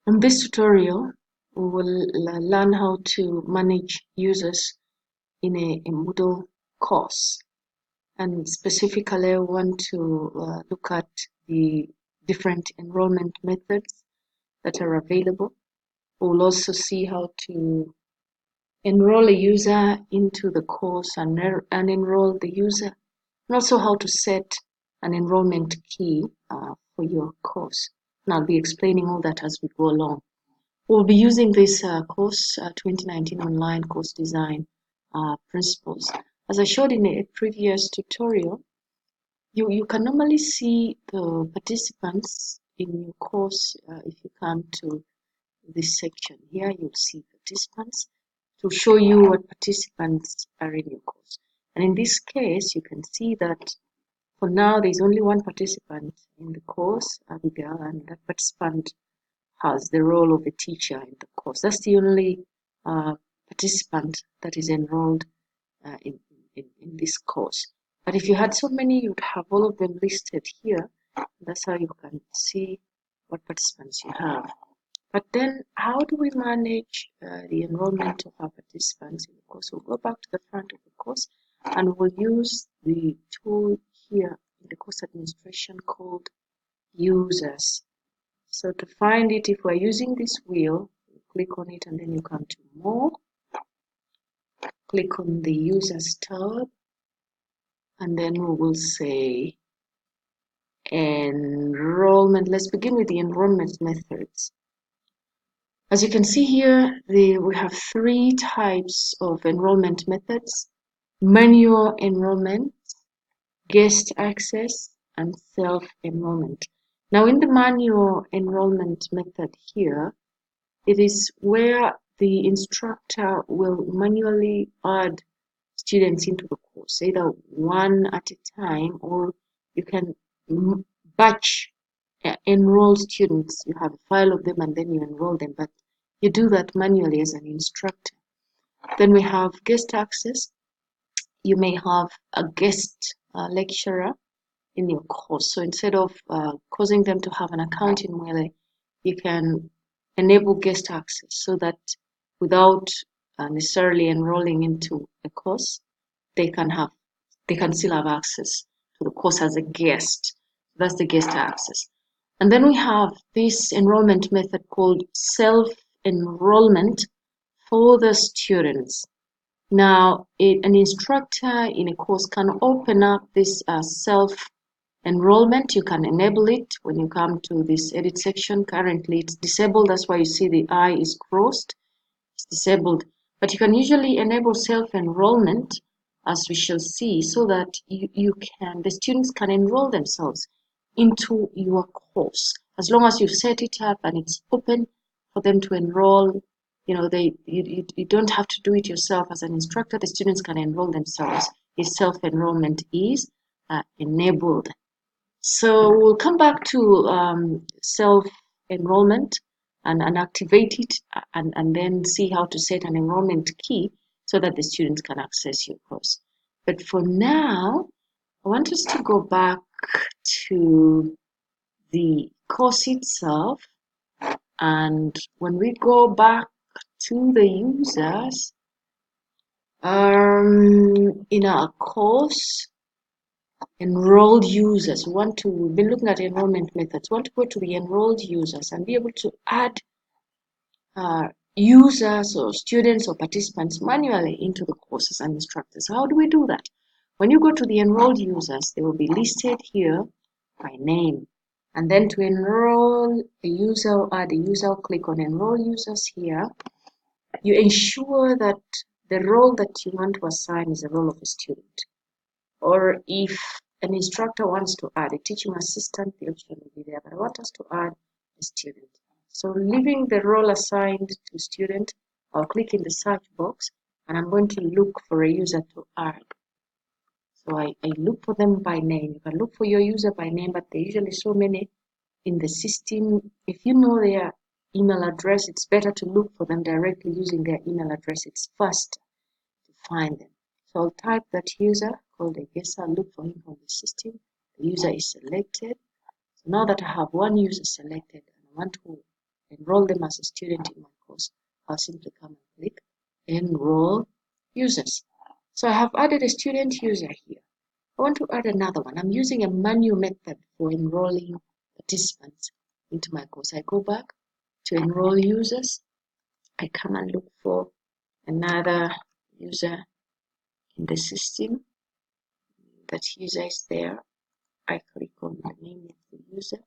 In this tutorial, we will learn how to manage users in a MUELE course. And specifically, I want to look at the different enrollment methods that are available. We'll also see how to enroll a user into the course and enroll the user, and also how to set an enrollment key for your course. And I'll be explaining all that as we go along. We'll be using this course, 2019 online course design principles. As I showed in a previous tutorial, you can normally see the participants in your course. If you come to this section here, you'll see participants to show you what participants are in your course. And in this case, you can see that for now, there's only one participant in the course, Abigail, and that participant has the role of a teacher in the course. That's the only participant that is enrolled in this course. But if you had so many, you'd have all of them listed here. That's how you can see what participants you have. But then how do we manage the enrollment of our participants in the course? We'll go back to the front of the course and we'll use the tool here in the course administration called users. So to find it, if we're using this wheel, you click on it and then you come to more, click on the users tab, and then we will say enrollment. Let's begin with the enrollment methods. As you can see here, we have three types of enrollment methods: manual enrollment, guest access, and self-enrollment. Now in the manual enrollment method here, it is where the instructor will manually add students into the course, either one at a time, or you can batch enroll students. You have a file of them and then you enroll them, but you do that manually as an instructor. Then we have guest access. You may have a guest lecturer in your course. So instead of causing them to have an account in MUELE, you can enable guest access so that without necessarily enrolling into a course, they can still have access to the course as a guest. That's the guest access. And then we have this enrollment method called self-enrollment for the students. Now, an instructor in a course can open up this self-enrollment. You can enable it when you come to this edit section. Currently, it's disabled. That's why you see the I is crossed. It's disabled. But you can usually enable self-enrollment, as we shall see, so that the students can enroll themselves into your course. As long as you've set it up and it's open for them to enroll, you don't have to do it yourself as an instructor. The students can enroll themselves if self-enrollment is enabled. So we'll come back to self-enrollment and activate it and then see how to set an enrollment key so that the students can access your course. But for now, I want us to go back to the course itself. And when we go back to the users, in our course, enrolled users, we've been looking at enrollment methods. We want to go to the enrolled users and be able to add users or students or participants manually into the courses and instructors. How do we do that? When you go to the enrolled users, they will be listed here by name. And then to enroll a user or add a user, click on enroll users here. You ensure that the role that you want to assign is the role of a student. Or if an instructor wants to add a teaching assistant, the option will be there, but I want us to add a student. So leaving the role assigned to student, I'll click in the search box and I'm going to look for a user to add. So I look for them by name. You can look for your user by name, but there are usually so many in the system. If you know their email address, it's better to look for them directly using their email address. It's faster to find them. So I'll type that user called a guest. I'll look for him from the system. The user is selected. So now that I have one user selected, and I want to enroll them as a student in my course, I'll simply come and click Enroll Users. So I have added a student user here. I want to add another one. I'm using a manual method for enrolling participants into my course. I go back to Enroll Users. I come and look for another user in the system. That user is there. I click on the name of the user.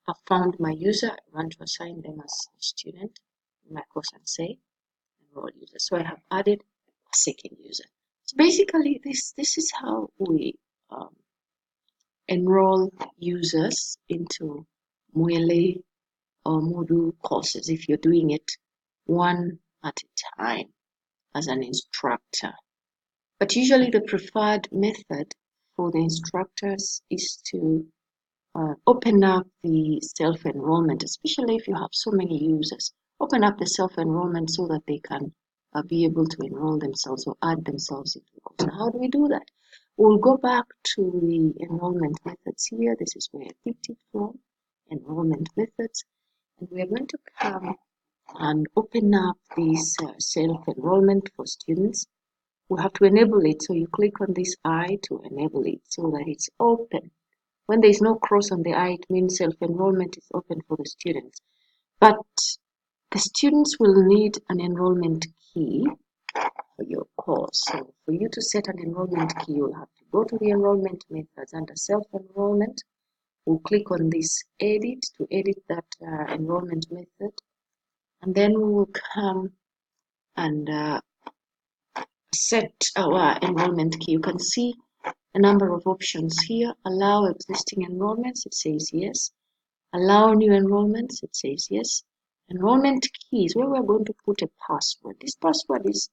I found my user. I want to assign them as a student in my course and say enroll user. So I have added a second user. So basically, this is how we enroll users into MUELE or Moodle courses if you're doing it one at a time as an instructor. But usually the preferred method for the instructors is to open up the self-enrollment, especially if you have so many users. Open up the self-enrollment so that they can be able to enroll themselves or add themselves into the course. Now, how do we do that? We'll go back to the enrollment methods here. This is where I picked it from, enrollment methods. And we are going to come and open up this self-enrollment for students. We have to enable it. So you click on this I to enable it so that it's open. When there is no cross on the I, it means self-enrollment is open for the students. But the students will need an enrollment key for your course. So for you to set an enrollment key, you'll have to go to the enrollment methods under self-enrollment. We'll click on this edit to edit that enrollment method. And then we will come and set our enrollment key. You can see a number of options here. Allow existing enrollments, it says yes. Allow new enrollments, it says yes. Enrollment keys, where we're going to put a password. This password is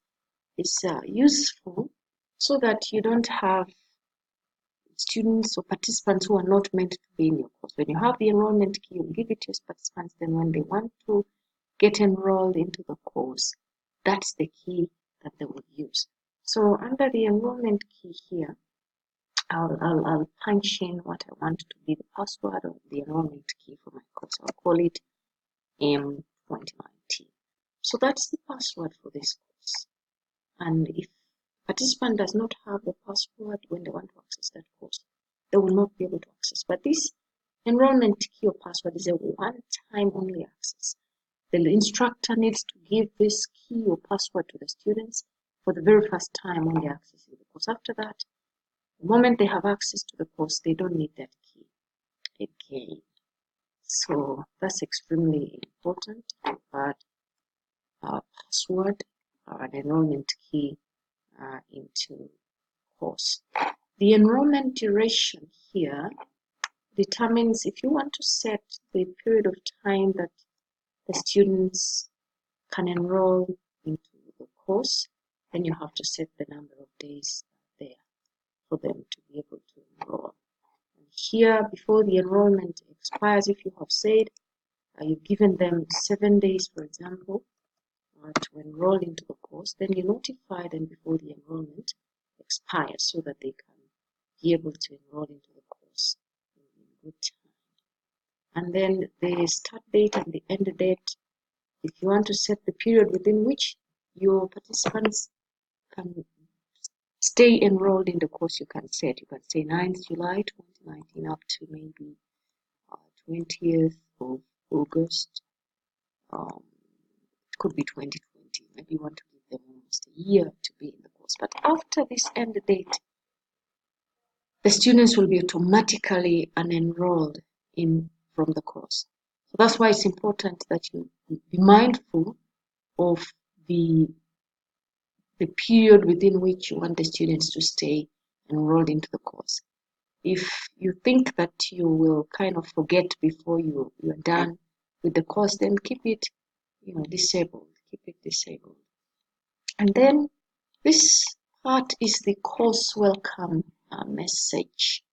useful so that you don't have students or participants who are not meant to be in your course. When you have the enrollment key, you give it to your participants, then when they want to get enrolled into the course, that's the key that they will use. So under the enrollment key here, I'll punch in what I want to be the password of the enrollment key for my course. I'll call it M2019. So that's the password for this course. And if participant does not have the password when they want to access that course, they will not be able to access. But this enrollment key or password is a one-time only access. The instructor needs to give this key or password to the students for the very first time when they access the course. After that, the moment they have access to the course, they don't need that key again. So that's extremely important to add our password or an enrollment key into course. The enrollment duration here determines if you want to set the period of time that the students can enroll into the course, then you have to set the number of days there for them to be able to enroll. And here, before the enrollment expires, if you have said you've given them 7 days, for example, to enroll into the course, then you notify them before the enrollment expires so that they can be able to enroll into the course in good time. And then the start date and the end date, if you want to set the period within which your participants can stay enrolled in the course, you can set. You can say 9th July 2019 up to maybe 20th of August. It could be 2020. Maybe you want to give them almost a year to be in the course. But after this end date, the students will be automatically unenrolled from the course. So that's why it's important that you be mindful of the period within which you want the students to stay enrolled into the course. If you think that you will kind of forget before you're done with the course, then keep it disabled. Keep it disabled. And then this part is the course welcome message.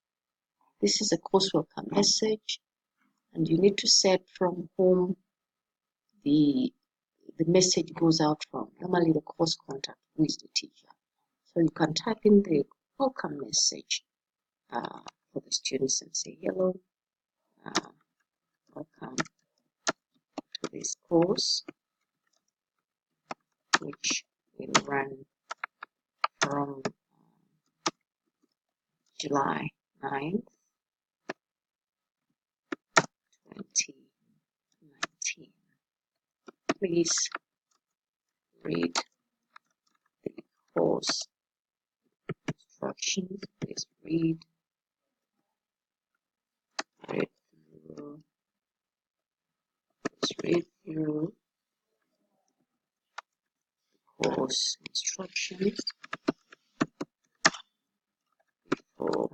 This is a course welcome message, and you need to set from whom the message goes out from. Normally the course contact, who is the teacher. So you can type in the welcome message for the students and say, hello, welcome to this course, which will run from July 9th, 2019. Please read the course instructions. Please read through. Please read through the course instructions before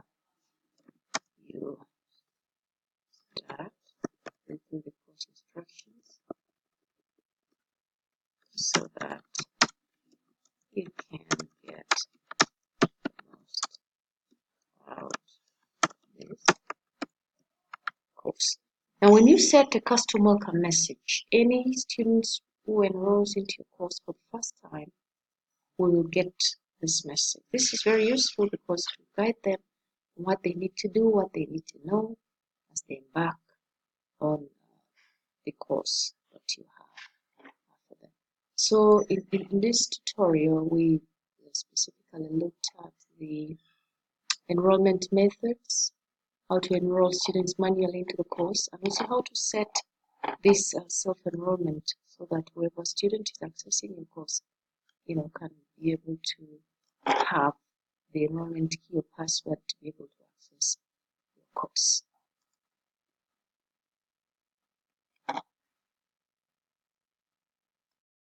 you start reading the course instructions, so that you can get the most out of this course. Now, when you set a custom welcome message, any students who enrolls into your course for the first time will get this message. This is very useful because it will guide them on what they need to do, what they need to know as they embark on the course that you have for them. So in this tutorial, we specifically looked at the enrollment methods, how to enroll students manually into the course, and also how to set this self-enrollment so that whoever student is accessing your course, can be able to have the enrollment key or password to be able to access your course.